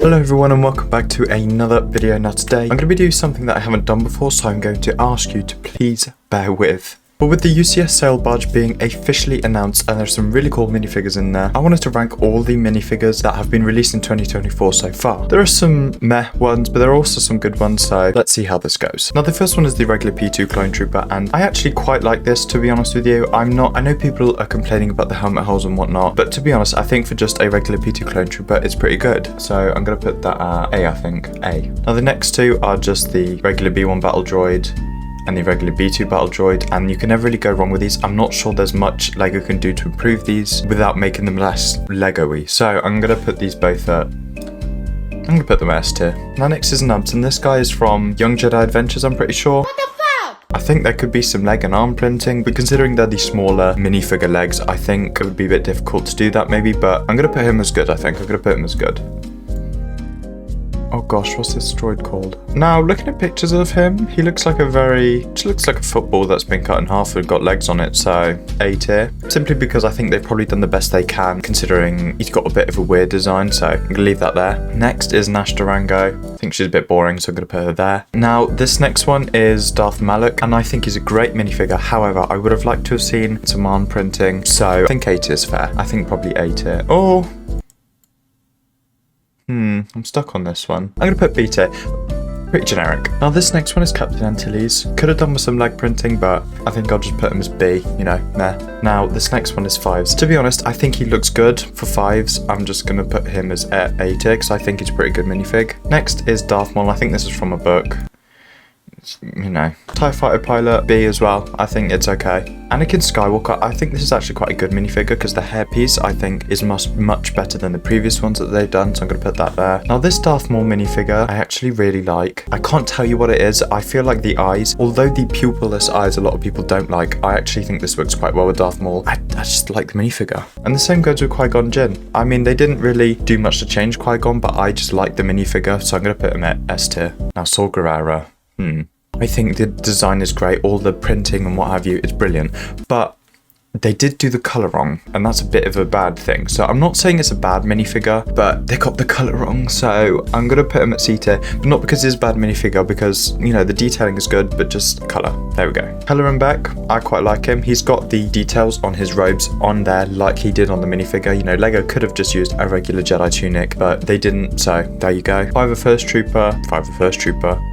Hello everyone and welcome back to another video. Now today I'm going to be doing something that I haven't done before, so I'm going to ask you to please bear with. But with the UCS sail barge being officially announced and there's some really cool minifigures in there, I wanted to rank all the minifigures that have been released in 2024 so far. There are some meh ones, but there are also some good ones, so let's see how this goes. Now the first one is the regular P2 clone trooper, and I actually quite like this, to be honest with you. I know people are complaining about the helmet holes and whatnot, but to be honest, I think for just a regular P2 clone trooper, it's pretty good. So I'm going to put that at A, I think. A. Now the next two are just the regular B1 battle droid and the regular B2 battle droid, and you can never really go wrong with these. I'm not sure there's much LEGO can do to improve these without making them less LEGO-y. So I'm gonna put these both at, I'm gonna put them at S tier. Now next is Nubs, and this guy is from Young Jedi Adventures, I'm pretty sure. What the fuck? I think there could be some leg and arm printing, but considering they're the smaller minifigure legs, I think it would be a bit difficult to do that maybe, but I'm gonna put him as good, I think. I'm gonna put him as good. Oh gosh, what's this droid called? Now, looking at pictures of him, he looks like just looks like a football that's been cut in half and got legs on it, so A tier. Simply because I think they've probably done the best they can, considering he's got a bit of a weird design, so I'm gonna leave that there. Next is Nash Durango. I think she's a bit boring, so I'm gonna put her there. Now, this next one is Darth Malak, and I think he's a great minifigure. However, I would have liked to have seen some arm printing, so I think A tier is fair. I think probably A tier. Oh! I'm stuck on this one. I'm gonna put B tier. Pretty generic. Now this next one is Captain Antilles. Could have done with some leg printing, but I think I'll just put him as B, you know, meh. Now this next one is Fives. To be honest, I think he looks good for Fives. I'm just gonna put him as A tier because I think he's a pretty good minifig. Next is Darth Maul. I think this is from a book. You know, TIE Fighter Pilot, B as well. I think it's okay. Anakin Skywalker, I think this is actually quite a good minifigure because the hairpiece, I think, is much better than the previous ones that they've done, so I'm going to put that there. Now, this Darth Maul minifigure, I actually really like. I can't tell you what it is. I feel like the eyes, although the pupilless eyes a lot of people don't like, I actually think this works quite well with Darth Maul. I just like the minifigure. And the same goes with Qui-Gon Jinn. I mean, they didn't really do much to change Qui-Gon, but I just like the minifigure, so I'm going to put him at S tier. Now, Saw Gerrera. I think the design is great, all the printing and what have you, it's brilliant, but they did do the colour wrong, and that's a bit of a bad thing. So I'm not saying it's a bad minifigure, but they got the colour wrong, so I'm going to put him at C tier, but not because it's a bad minifigure, because, you know, the detailing is good, but just colour. There we go. Helleran Beck, I quite like him. He's got the details on his robes on there like he did on the minifigure. You know, LEGO could have just used a regular Jedi tunic, but they didn't, so there you go. Fiver First Trooper,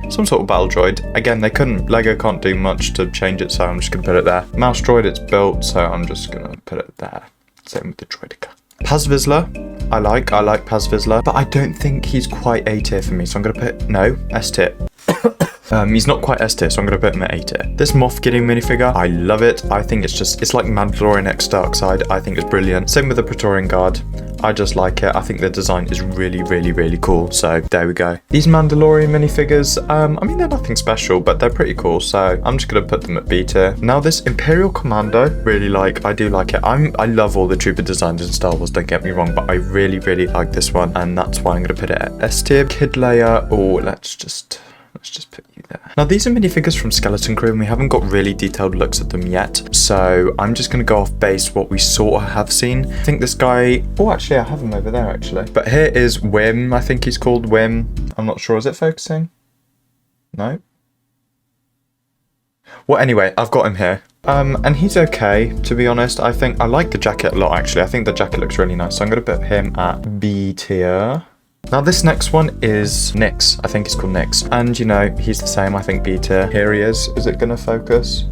some sort of battle droid. Again, LEGO can't do much to change it, so I'm just going to put it there. Mouse droid, it's built, so I'm just going to put it there. Same with the droidica. Paz Vizsla, I like Paz Vizsla, but I don't think he's quite A tier for me, so I'm going to put, no, S tier. He's not quite S tier, so I'm going to put him at A tier. This Moff Gideon minifigure, I love it. I think it's like Mandalorian X Darkseid. I think it's brilliant. Same with the Praetorian Guard. I just like it. I think the design is really cool. So there we go. These Mandalorian minifigures, I mean, they're nothing special, but they're pretty cool. So I'm just going to put them at B tier. Now this Imperial Commando, I do like it. I love all the trooper designs in Star Wars, don't get me wrong, but I really like this one, and that's why I'm going to put it at S tier. Kid Leia, let's just put you there. Now these are minifigures from Skeleton Crew, and we haven't got really detailed looks at them yet, so I'm just going to go off base what we sort of have seen. I think this guy, actually I have him over there actually, but here is Wim. I think he's called Wim. I'm not sure, is it focusing? No? Well, anyway, I've got him here. And he's okay, to be honest. I think I like the jacket a lot, actually. I think the jacket looks really nice, so I'm going to put him at B tier. Now this next one is Nyx. I think it's called Nyx. And you know, he's the same, I think B tier. Here he is. Is it gonna focus?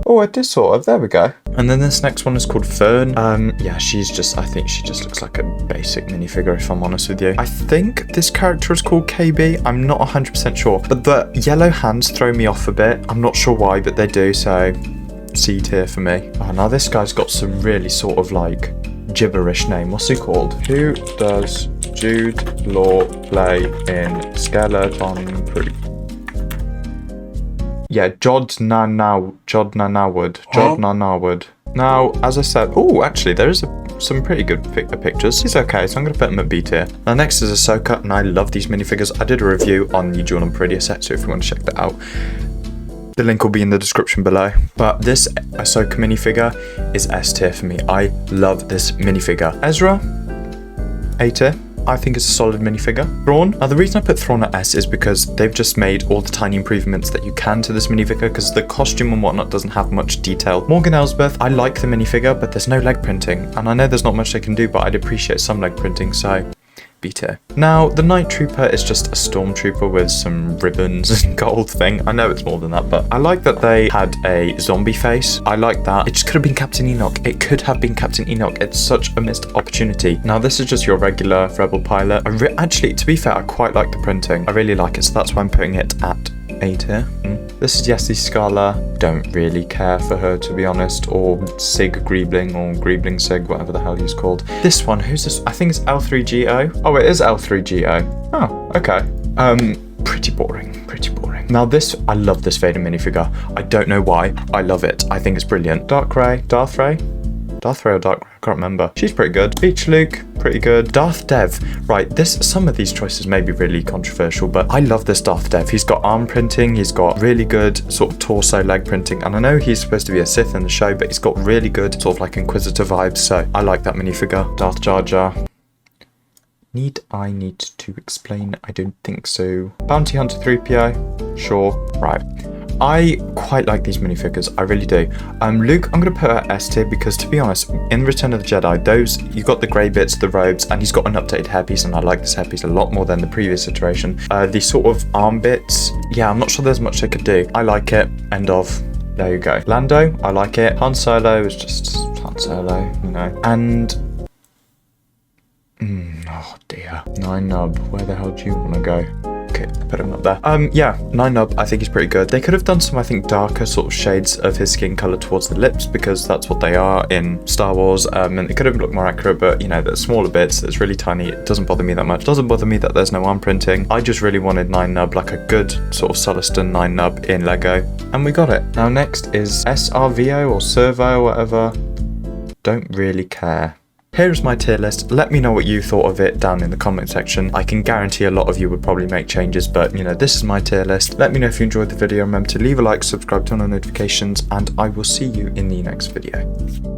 Oh, it is sort of. There we go. And then this next one is called Fern. Yeah, I think she just looks like a basic minifigure, if I'm honest with you. I think this character is called KB. I'm not 100% sure. But the yellow hands throw me off a bit. I'm not sure why, but they do, so C tier for me. Oh, now this guy's got some really sort of like gibberish name. What's he called? Who does Jude Law play in Skeleton Crew? Yeah, Jod Nanawwood. Now, as I said, actually, there is some pretty good pictures. He's okay, so I'm going to put him at B tier. Now, next is Ahsoka, and I love these minifigures. I did a review on the Duel on Peridia set, so if you want to check that out, the link will be in the description below. But this Ahsoka minifigure is S tier for me. I love this minifigure. Ezra, A tier. I think it's a solid minifigure. Thrawn. Now the reason I put Thrawn at S is because they've just made all the tiny improvements that you can to this minifigure, because the costume and whatnot doesn't have much detail. Morgan Elsbeth, I like the minifigure, but there's no leg printing, and I know there's not much they can do, but I'd appreciate some leg printing, so B tier. Now, the Night Trooper is just a stormtrooper with some ribbons and gold thing. I know it's more than that, but I like that they had a zombie face. I like that. It just could have been Captain Enoch. It could have been Captain Enoch. It's such a missed opportunity. Now, this is just your regular Rebel pilot. Actually, to be fair, I quite like the printing. I really like it, so that's why I'm putting it at A tier. This is Jessie Scala. Don't really care for her, to be honest, or Sig Griebling, or Griebling Sig, whatever the hell he's called. This one, who's this? I think it's L3GO. Oh, it is L3GO. Oh, okay. Pretty boring, pretty boring. Now this, I love this Vader minifigure. I don't know why. I love it. I think it's brilliant. Darth Ray or Dark Ray, I can't remember. She's pretty good. Beach Luke, pretty good. Darth Dev, right, some of these choices may be really controversial, but I love this Darth Dev. He's got arm printing, he's got really good sort of torso leg printing, and I know he's supposed to be a Sith in the show, but he's got really good sort of like Inquisitor vibes, so I like that minifigure. Darth Jar Jar. Need to explain? I don't think so. Bounty Hunter 3PO, sure, right. I quite like these minifigures, I really do. Luke, I'm going to put her at S tier because, to be honest, in Return of the Jedi, you got the grey bits, the robes, and he's got an updated hairpiece, and I like this hairpiece a lot more than the previous iteration. These sort of arm bits, yeah, I'm not sure there's much they could do. I like it, end of. There you go. Lando, I like it. Han Solo is just Han Solo, you know. And oh dear. Nine Nub, where the hell do you want to go? Okay, put him up there. Yeah, Nine Nub, I think he's pretty good. They could have done some, I think, darker sort of shades of his skin color towards the lips, because that's what they are in Star Wars, and it could have looked more accurate, but, you know, there's smaller bits, it's really tiny, it doesn't bother me that much. It doesn't bother me that there's no arm printing. I just really wanted Nine Nub, like a good sort of Sullustan Nine Nub in Lego, and we got it. Now next is SRVO or Servo or whatever. Don't really care. Here is my tier list. Let me know what you thought of it down in the comment section. I can guarantee a lot of you would probably make changes, but you know, this is my tier list. Let me know if you enjoyed the video. Remember to leave a like, subscribe, turn on notifications, and I will see you in the next video.